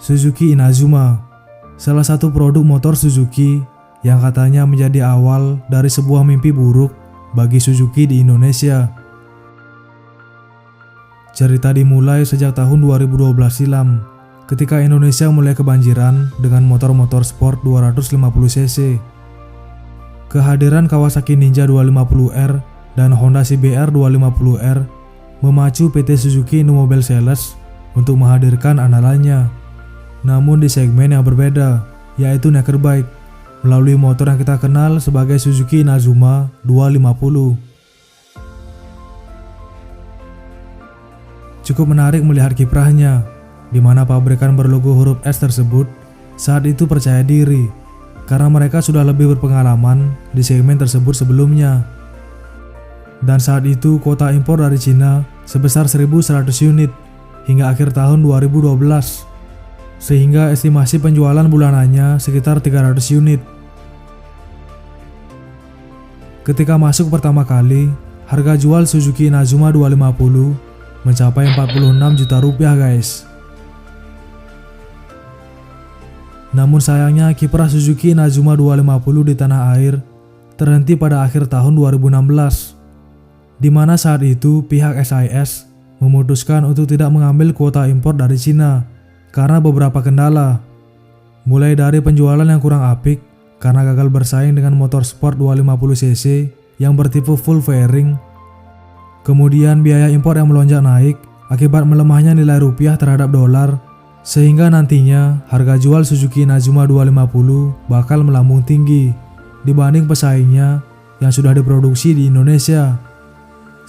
Suzuki Inazuma, salah satu produk motor Suzuki yang katanya menjadi awal dari sebuah mimpi buruk bagi Suzuki di Indonesia. Cerita dimulai sejak tahun 2012 silam, ketika Indonesia mulai kebanjiran dengan motor-motor sport 250cc. Kehadiran Kawasaki Ninja 250R dan Honda CBR 250R memacu PT Suzuki Indomobil Sales untuk menghadirkan andalannya. Namun di segmen yang berbeda, yaitu naked bike, melalui motor yang kita kenal sebagai Suzuki Inazuma 250. Cukup menarik melihat kiprahnya, di mana pabrikan berlogo huruf S tersebut saat itu percaya diri, karena mereka sudah lebih berpengalaman di segmen tersebut sebelumnya. Dan saat itu kuota impor dari Cina sebesar 1.100 unit hingga akhir tahun 2012. Sehingga estimasi penjualan bulanannya sekitar 300 unit. Ketika masuk pertama kali, harga jual Suzuki Inazuma 250 mencapai 46 juta rupiah guys. Namun sayangnya kiprah Suzuki Inazuma 250 di tanah air terhenti pada akhir tahun 2016, di mana saat itu pihak SIS memutuskan untuk tidak mengambil kuota impor dari Cina karena beberapa kendala, mulai dari penjualan yang kurang apik karena gagal bersaing dengan motor sport 250cc yang bertipe full fairing. Kemudian biaya impor yang melonjak naik akibat melemahnya nilai rupiah terhadap dolar, sehingga nantinya harga jual Suzuki Inazuma 250 bakal melambung tinggi dibanding pesaingnya yang sudah diproduksi di Indonesia,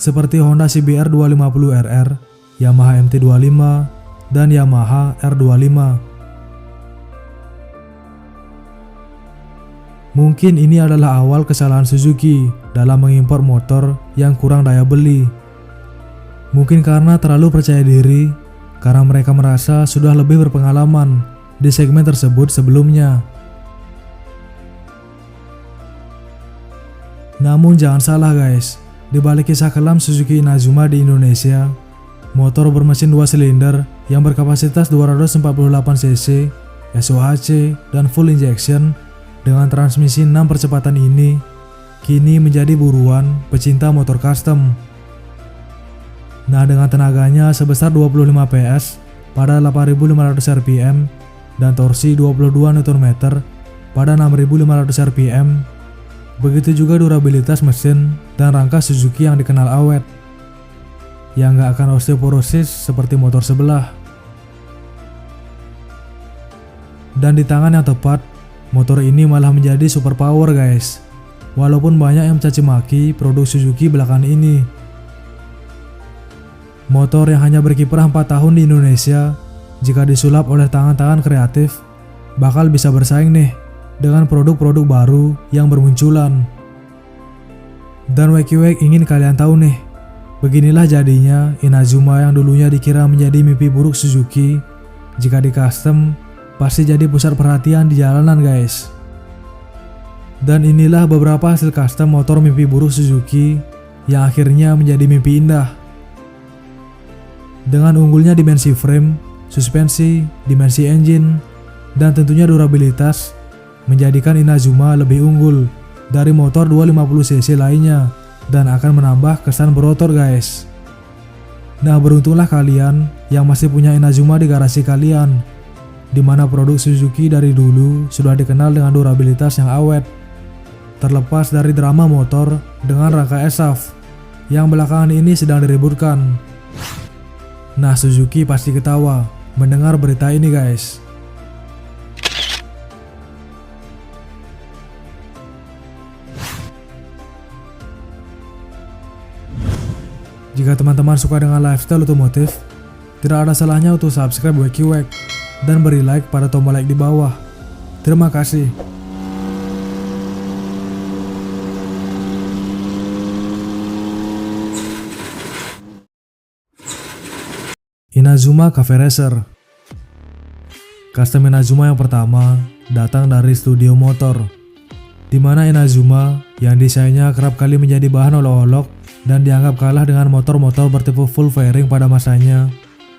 seperti Honda CBR 250RR, Yamaha MT25, dan Yamaha R25. Mungkin ini adalah awal kesalahan Suzuki dalam mengimpor motor yang kurang daya beli. Mungkin karena terlalu percaya diri, karena mereka merasa sudah lebih berpengalaman di segmen tersebut sebelumnya. Namun jangan salah guys, di balik kisah kelam Suzuki Inazuma di Indonesia, motor bermesin 2 silinder yang berkapasitas 248cc, SOHC, dan full injection dengan transmisi 6 percepatan ini kini menjadi buruan pecinta motor custom. Nah, dengan tenaganya sebesar 25 PS pada 8.500 rpm dan torsi 22 Nm pada 6.500 rpm, begitu juga durabilitas mesin dan rangka Suzuki yang dikenal awet, yang gak akan osteoporosis seperti motor sebelah. Dan di tangan yang tepat, motor ini malah menjadi super power guys, walaupun banyak yang mencaci maki produk Suzuki belakangan ini. Motor yang hanya berkiprah 4 tahun di Indonesia, jika disulap oleh tangan-tangan kreatif, bakal bisa bersaing nih dengan produk-produk baru yang bermunculan. Dan wek ingin kalian tahu nih, beginilah jadinya Inazuma yang dulunya dikira menjadi mimpi buruk Suzuki, jika di custom pasti jadi pusat perhatian di jalanan guys. Dan inilah beberapa hasil custom motor mimpi buruk Suzuki yang akhirnya menjadi mimpi indah. Dengan unggulnya dimensi frame, suspensi, dimensi engine, dan tentunya durabilitas, menjadikan Inazuma lebih unggul dari motor 250cc lainnya dan akan menambah kesan berotor guys. Nah, beruntunglah kalian yang masih punya Inazuma di garasi kalian, dimana produk Suzuki dari dulu sudah dikenal dengan durabilitas yang awet. Terlepas dari drama motor dengan rangka SAF yang belakangan ini sedang diributkan. Nah, Suzuki pasti ketawa mendengar berita ini guys. Jika teman-teman suka dengan lifestyle otomotif, tidak ada salahnya untuk subscribe WeQuack dan beri like pada tombol like di bawah. Terima kasih. Inazuma Cafe Racer. Custom Inazuma yang pertama datang dari studio motor, di mana Inazuma yang desainnya kerap kali menjadi bahan olok-olok dan dianggap kalah dengan motor-motor bertipe full fairing pada masanya,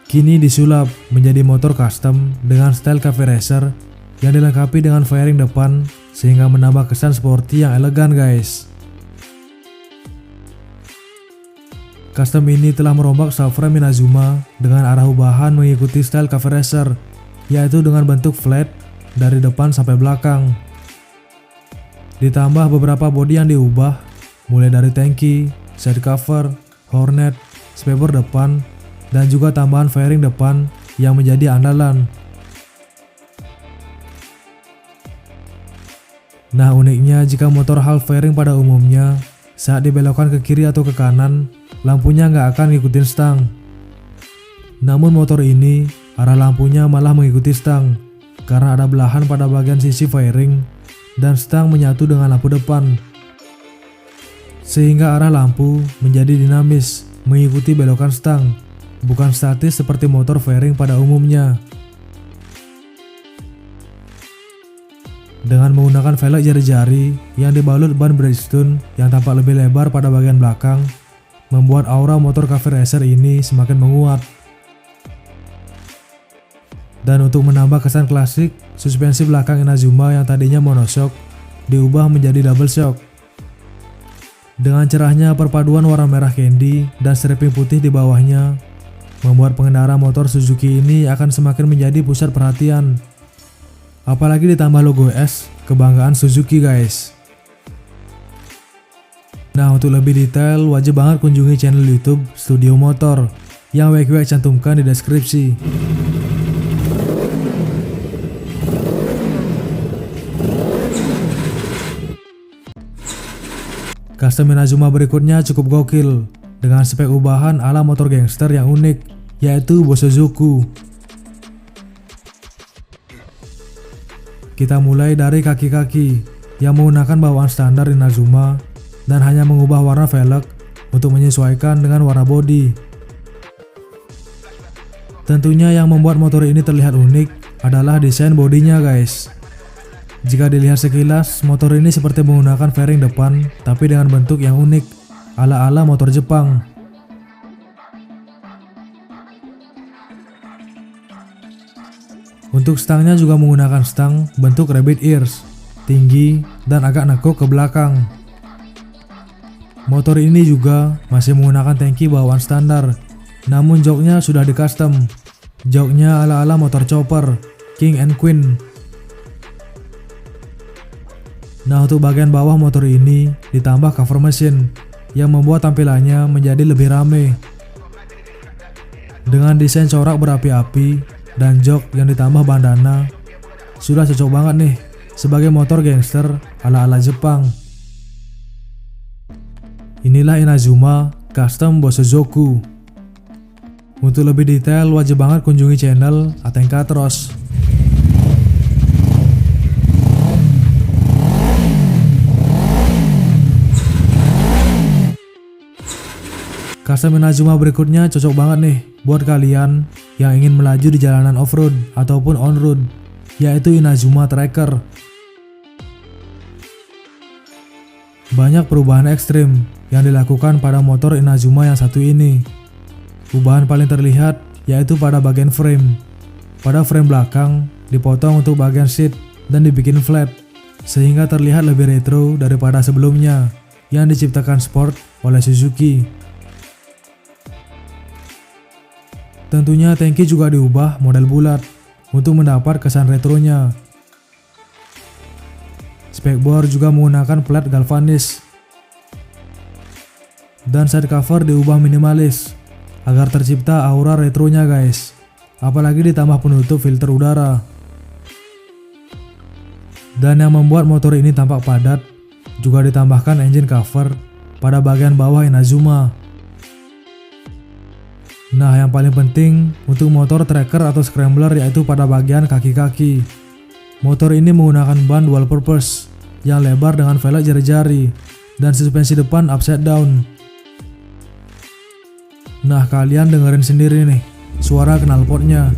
kini disulap menjadi motor custom dengan style cafe racer yang dilengkapi dengan fairing depan sehingga menambah kesan sporty yang elegan guys. Custom ini telah merombak subframe Inazuma dengan arah ubahan mengikuti style cafe racer, yaitu dengan bentuk flat dari depan sampai belakang. Ditambah beberapa bodi yang diubah, mulai dari tangki, side cover, hornet, spoiler depan, dan juga tambahan fairing depan yang menjadi andalan. Nah, uniknya jika motor half fairing pada umumnya, saat dibelokkan ke kiri atau ke kanan, lampunya nggak akan ngikutin stang. Namun motor ini, arah lampunya malah mengikuti stang, karena ada belahan pada bagian sisi fairing, dan stang menyatu dengan lampu depan. Sehingga arah lampu menjadi dinamis, mengikuti belokan stang, bukan statis seperti motor fairing pada umumnya. Dengan menggunakan velg jari-jari yang dibalut ban Bridgestone yang tampak lebih lebar pada bagian belakang, membuat aura motor cafe racer ini semakin menguat. Dan untuk menambah kesan klasik, suspensi belakang Inazuma yang tadinya monoshock diubah menjadi double shock. Dengan cerahnya perpaduan warna merah candy dan striping putih di bawahnya, membuat pengendara motor Suzuki ini akan semakin menjadi pusat perhatian. Apalagi ditambah logo S, kebanggaan Suzuki guys. Nah, untuk lebih detail wajib banget kunjungi channel YouTube Studio Motor yang WQ cantumkan di deskripsi. Custom Inazuma berikutnya cukup gokil dengan spek ubahan ala motor gangster yang unik, yaitu Bosozoku. Kita mulai dari kaki-kaki yang menggunakan bawaan standar Inazuma dan hanya mengubah warna velg untuk menyesuaikan dengan warna bodi. Tentunya yang membuat motor ini terlihat unik adalah desain bodinya guys. Jika dilihat sekilas, motor ini seperti menggunakan fairing depan tapi dengan bentuk yang unik ala-ala motor Jepang. Untuk stangnya juga menggunakan stang bentuk rabbit ears, tinggi dan agak nekuk ke belakang. Motor ini juga masih menggunakan tangki bawaan standar, namun joknya sudah di custom. Joknya ala-ala motor chopper, King and Queen. Nah, untuk bagian bawah motor ini ditambah cover mesin yang membuat tampilannya menjadi lebih rame. Dengan desain corak berapi-api dan jok yang ditambah bandana, sudah cocok banget nih sebagai motor gangster ala-ala Jepang. Inilah Inazuma Custom Bosozoku. Untuk lebih detail wajib banget kunjungi channel Atengkatros. Custom Inazuma berikutnya cocok banget nih buat kalian yang ingin melaju di jalanan off-road ataupun on-road, yaitu Inazuma Tracker. Banyak perubahan ekstrim yang dilakukan pada motor Inazuma yang satu ini. Perubahan paling terlihat yaitu pada bagian frame. Pada frame belakang dipotong untuk bagian seat dan dibikin flat, sehingga terlihat lebih retro daripada sebelumnya yang diciptakan sport oleh Suzuki. Tentunya tangki juga diubah model bulat untuk mendapat kesan retronya. Spekbor juga menggunakan plat galvanis. Dan side cover diubah minimalis agar tercipta aura retronya guys. Apalagi ditambah penutup filter udara. Dan yang membuat motor ini tampak padat, juga ditambahkan engine cover pada bagian bawah Inazuma. Nah, yang paling penting untuk motor tracker atau scrambler yaitu pada bagian kaki-kaki. Motor ini menggunakan ban dual purpose yang lebar dengan velg jari-jari dan suspensi depan upside down. Nah, kalian dengerin sendiri nih suara knalpotnya.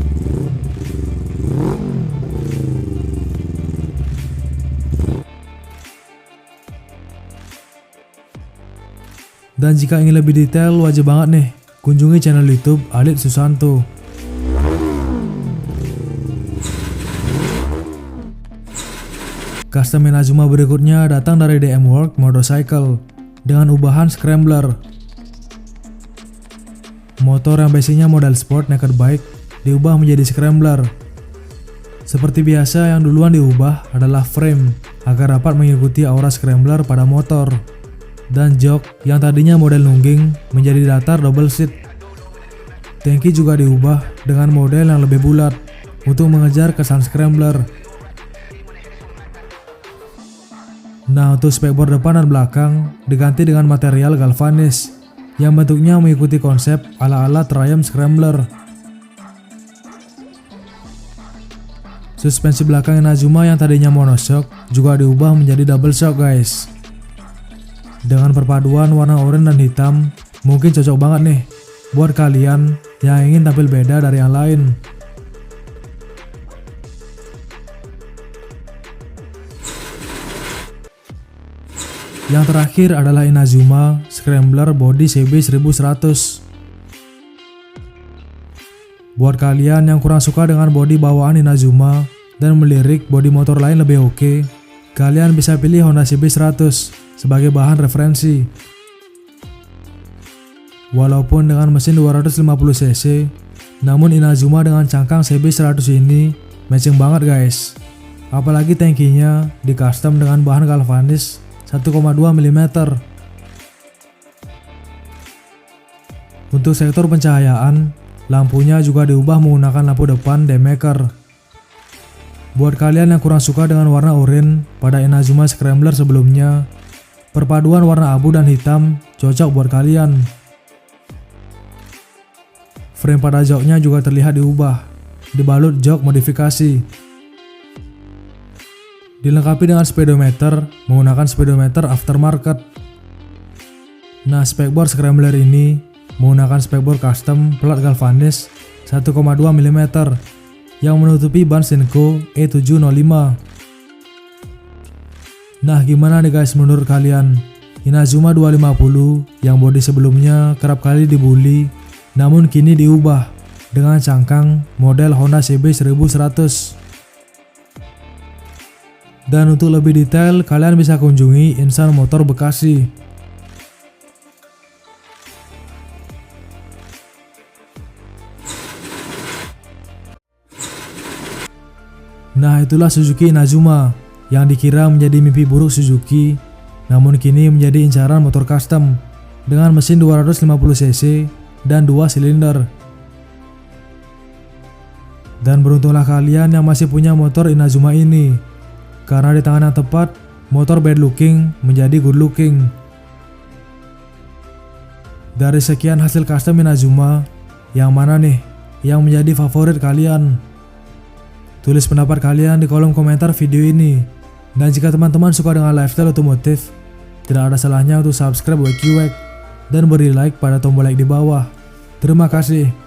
Dan jika ingin lebih detail wajib banget nih kunjungi channel YouTube Alit Susanto Custom Inazuma berikutnya datang dari DM World Motorcycle dengan ubahan Scrambler. Motor yang basicnya model sport naked bike diubah menjadi Scrambler. Seperti biasa, yang duluan diubah adalah frame agar dapat mengikuti aura Scrambler pada motor, dan jok yang tadinya model nungging menjadi datar double seat. Tangki juga diubah dengan model yang lebih bulat untuk mengejar kesan Scrambler. Nah, untuk spekboard depan dan belakang diganti dengan material galvanis yang bentuknya mengikuti konsep ala-ala Triumph Scrambler. Suspensi belakang Inazuma yang tadinya monoshock juga diubah menjadi double shock guys. Dengan perpaduan warna oranye dan hitam, mungkin cocok banget nih buat kalian yang ingin tampil beda dari yang lain. Yang terakhir adalah Inazuma Scrambler Body CB1100. Buat kalian yang kurang suka dengan bodi bawaan Inazuma dan melirik bodi motor lain lebih oke, kalian bisa pilih Honda CB100 sebagai bahan referensi. Walaupun dengan mesin 250cc, namun Inazuma dengan cangkang CB100 ini matching banget guys. Apalagi tangkinya di custom dengan bahan galvanis 1,2 mm. Untuk sektor pencahayaan, lampunya juga diubah menggunakan lampu depan Daymaker. Buat kalian yang kurang suka dengan warna oranye pada Inazuma Scrambler sebelumnya, perpaduan warna abu dan hitam cocok buat kalian. Frame pada joknya juga terlihat diubah, dibalut jok modifikasi. Dilengkapi dengan speedometer menggunakan speedometer aftermarket. Nah, spekboard Scrambler ini menggunakan spekboard custom plat galvanis 1,2 mm yang menutupi ban Shinko E705. Nah, gimana nih guys menurut kalian? Inazuma 250 yang bodi sebelumnya kerap kali dibully, namun kini diubah dengan cangkang model Honda CB1100. Dan untuk lebih detail, kalian bisa kunjungi Insan Motor Bekasi. Nah, itulah Suzuki Inazuma yang dikira menjadi mimpi buruk Suzuki, namun kini menjadi incaran motor custom dengan mesin 250cc dan 2 silinder. Dan beruntunglah kalian yang masih punya motor Inazuma ini, karena di tangan yang tepat, motor bad looking menjadi good looking. Dari sekian hasil custom Inazuma, yang mana nih yang menjadi favorit kalian? Tulis pendapat kalian di kolom komentar video ini. Dan jika teman-teman suka dengan lifestyle otomotif, tidak ada salahnya untuk subscribe WQWEK dan beri like pada tombol like di bawah. Terima kasih.